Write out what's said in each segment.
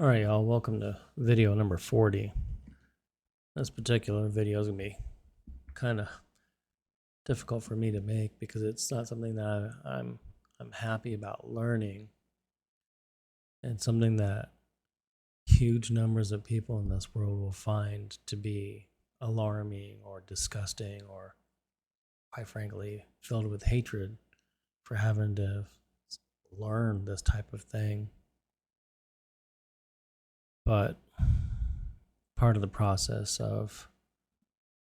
All right, y'all, welcome to video number 40. This particular video is going to be kind of difficult for me to make because it's not something that I'm happy about learning, and something that huge numbers of people in this world will find to be alarming or disgusting or, quite frankly, filled with hatred for having to learn this type of thing. But part of the process of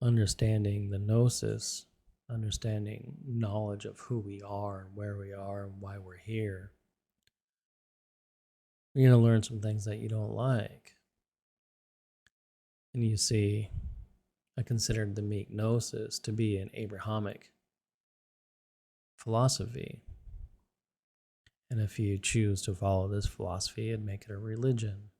understanding the gnosis, understanding knowledge of who we are and where we are and why we're here, you're going to learn some things that you don't like. And you see, I considered the meek gnosis to be an Abrahamic philosophy. And if you choose to follow this philosophy, it'd make it a religion.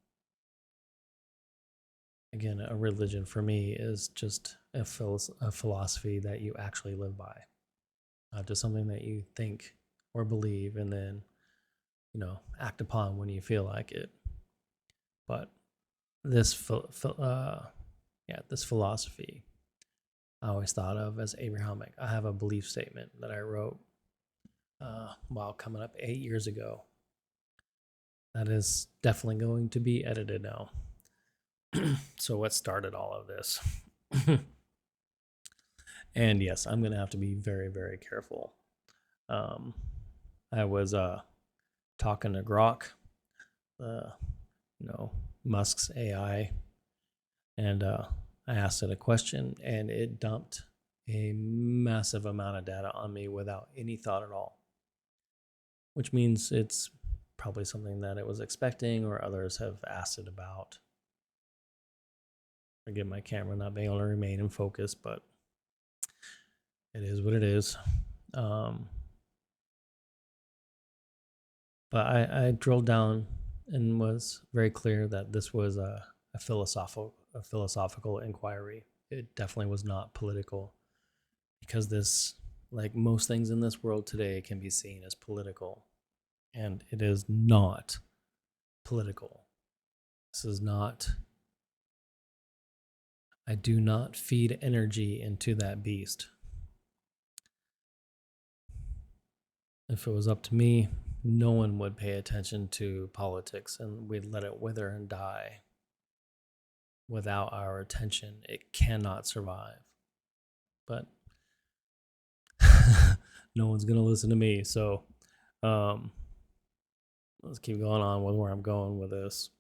Again, a religion for me is just a philosophy that you actually live by, not just something that you think or believe and then, act upon when you feel like it. But this this philosophy I always thought of as Abrahamic. I have a belief statement that I wrote coming up 8 years ago. That is definitely going to be edited now. So what started all of this? And yes, I'm going to have to be very, very careful. I was talking to Grok, Musk's AI, and I asked it a question, and it dumped a massive amount of data on me without any thought at all, which means it's probably something that it was expecting or others have asked it about. Forgive my camera not being able to remain in focus, but it is what it is. But I drilled down and was very clear that this was a philosophical inquiry. It definitely was not political, because this, like most things in this world today, can be seen as political, and it is not political. This is not. I do not feed energy into that beast. If it was up to me, no one would pay attention to politics, and we'd let it wither and die. Without our attention, it cannot survive. But no one's going to listen to me, so let's keep going on with where I'm going with this.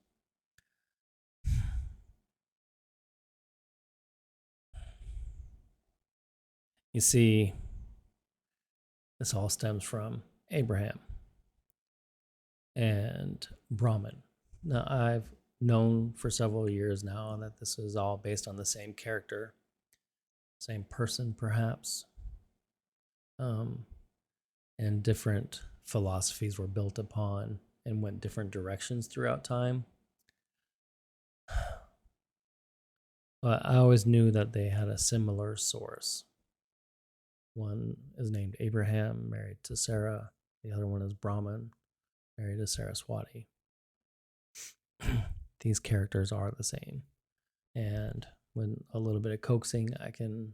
You see, this all stems from Abraham and Brahman. Now, I've known for several years now that this is all based on the same character, same person, perhaps. And different philosophies were built upon and went different directions throughout time. But I always knew that they had a similar source. One is named Abraham, married to Sarah. The other one is Brahman, married to Saraswati. These characters are the same. And with a little bit of coaxing, I can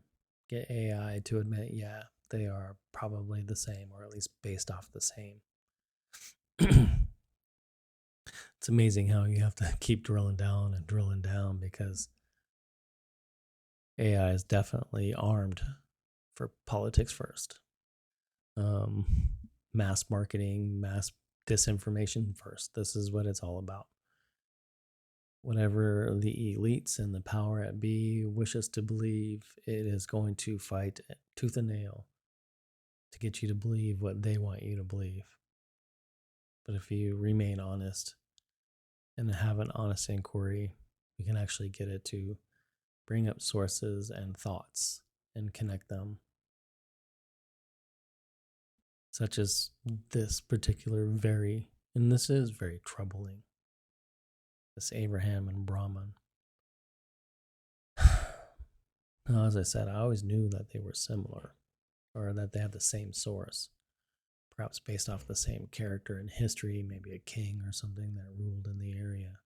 get AI to admit, yeah, they are probably the same, or at least based off the same. It's amazing how you have to keep drilling down and drilling down, because AI is definitely armed for politics first. Mass marketing, mass disinformation first. This is what it's all about. Whatever the elites and the power at be wish us to believe, it is going to fight tooth and nail to get you to believe what they want you to believe. But if you remain honest and have an honest inquiry, you can actually get it to bring up sources and thoughts and connect them. Such as this particular and this is very troubling, this Abraham and Brahman. Now, as I said, I always knew that they were similar, or that they had the same source, perhaps based off the same character in history, maybe a king or something that ruled in the area.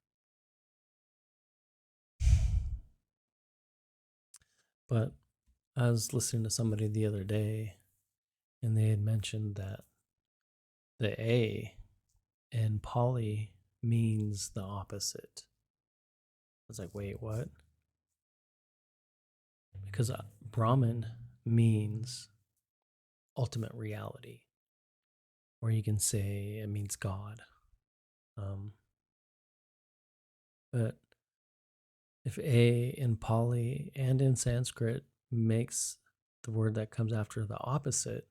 But I was listening to somebody the other day, and they had mentioned that the A in poly means the opposite. I was like, wait, what? Because Brahman means ultimate reality, or you can say it means God. But if A in Pali and in Sanskrit makes the word that comes after the opposite,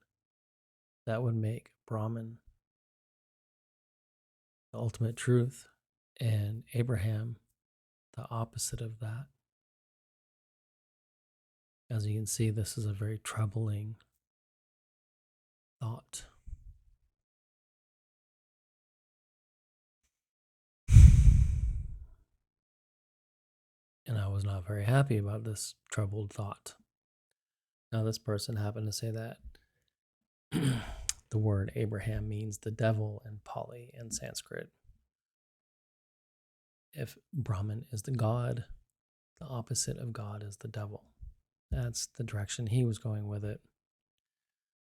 that would make Brahman the ultimate truth, and Abraham the opposite of that. As you can see, this is a very troubling thought. And I was not very happy about this troubled thought. Now, this person happened to say that the word Abraham means the devil in Pali and Sanskrit. If Brahman is the god, the opposite of God is the devil. That's the direction he was going with it.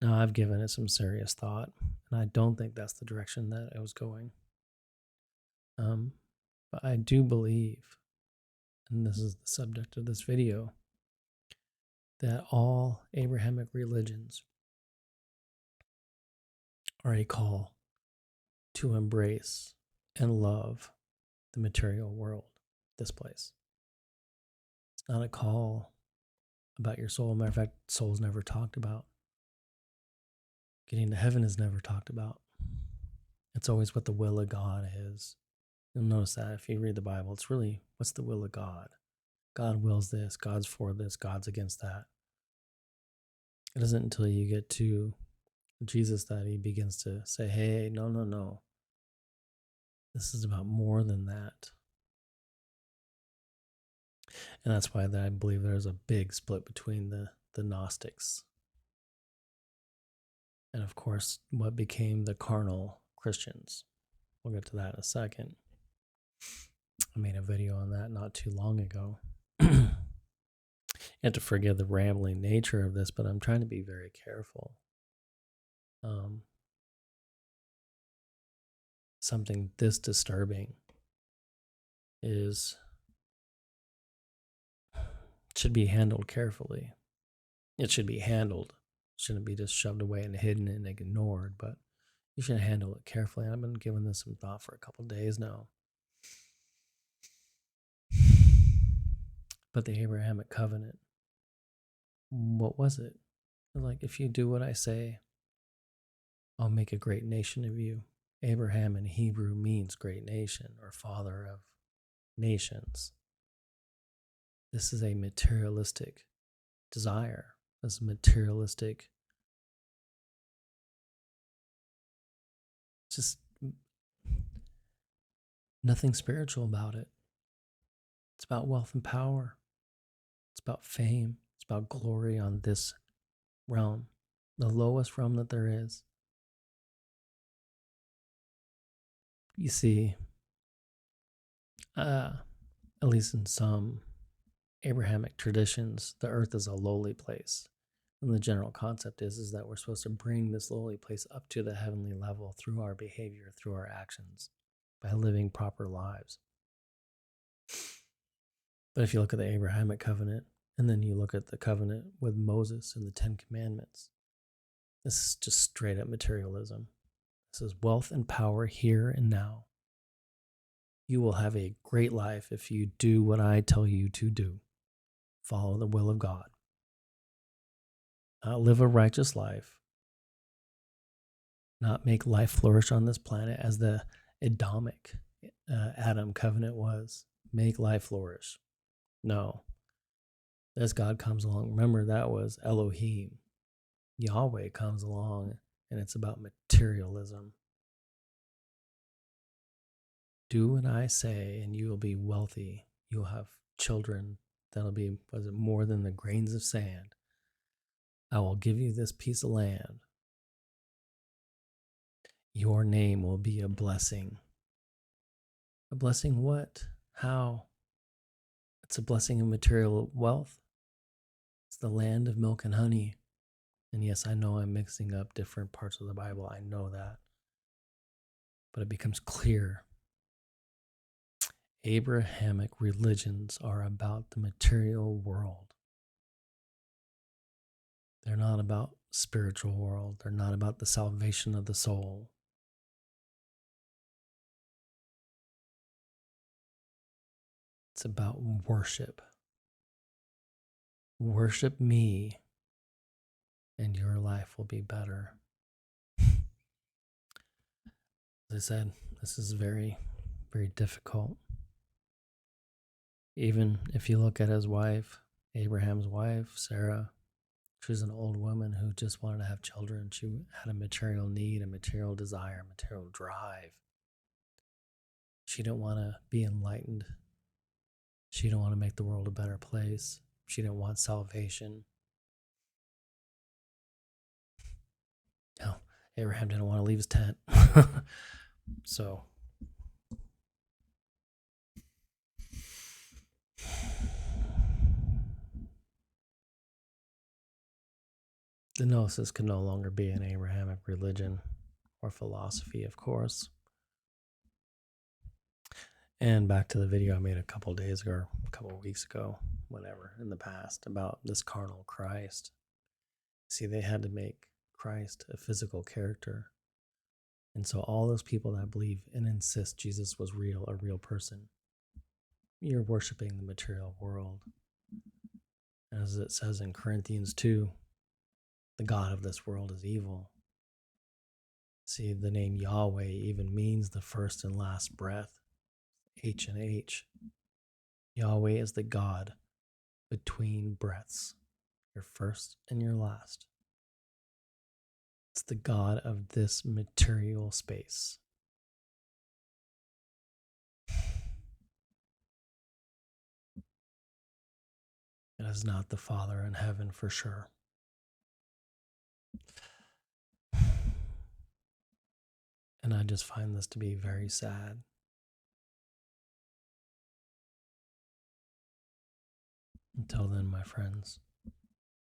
Now, I've given it some serious thought, and I don't think that's the direction that it was going. But I do believe, and this is the subject of this video, that all Abrahamic religions are a call to embrace and love the material world, this place. It's not a call about your soul. Matter of fact, soul's never talked about. Getting to heaven is never talked about. It's always what the will of God is. You'll notice that if you read the Bible, it's really what's the will of God. God wills this, God's for this, God's against that. It isn't until you get to Jesus that he begins to say, hey, no. This is about more than that. And that's why I believe there's a big split between the Gnostics and, of course, what became the carnal Christians. We'll get to that in a second. I made a video on that not too long ago. You have to forgive the rambling nature of this, but I'm trying to be very careful. Something this disturbing should be handled carefully. It should be handled. It shouldn't be just shoved away and hidden and ignored, but you should handle it carefully. I've been giving this some thought for a couple days now. But the Abrahamic covenant, what was it? Like, if you do what I say, I'll make a great nation of you. Abraham in Hebrew means great nation or father of nations. This is a materialistic desire. This materialistic, just nothing spiritual about it. It's about wealth and power. It's about fame. It's about glory on this realm, the lowest realm that there is. You see, at least in some Abrahamic traditions, the earth is a lowly place. And the general concept is that we're supposed to bring this lowly place up to the heavenly level through our behavior, through our actions, by living proper lives. But if you look at the Abrahamic covenant, and then you look at the covenant with Moses and the Ten Commandments, this is just straight up materialism. This is wealth and power here and now. You will have a great life if you do what I tell you to do. Follow the will of God. Not live a righteous life. Not make life flourish on this planet as the Adamic Adam covenant was. Make life flourish. No. As God comes along, remember that was Elohim. Yahweh comes along and it's about materialism. Do what I say and you will be wealthy. You'll have children that'll be, more than the grains of sand. I will give you this piece of land. Your name will be a blessing. A blessing what? How? It's a blessing of material wealth. It's the land of milk and honey. And yes, I know I'm mixing up different parts of the Bible. I know that. But it becomes clear. Abrahamic religions are about the material world. They're not about spiritual world. They're not about the salvation of the soul. It's about worship. Worship me, and your life will be better. As I said, this is very, very difficult. Even if you look at his wife, Abraham's wife, Sarah, she was an old woman who just wanted to have children. She had a material need, a material desire, a material drive. She didn't want to be enlightened. She didn't want to make the world a better place. She didn't want salvation. No, Abraham didn't want to leave his tent. So, the Gnosis could no longer be an Abrahamic religion or philosophy, of course. And back to the video I made a couple days ago, or a couple weeks ago, whatever, in the past, about this carnal Christ. See, they had to make Christ a physical character. And so all those people that believe and insist Jesus was real, a real person, you're worshiping the material world. As it says in Corinthians 2, the God of this world is evil. See, the name Yahweh even means the first and last breath, H and H. Yahweh is the God between breaths, your first and your last. It's the God of this material space. It is not the Father in heaven for sure. And I just find this to be very sad. Until then, my friends.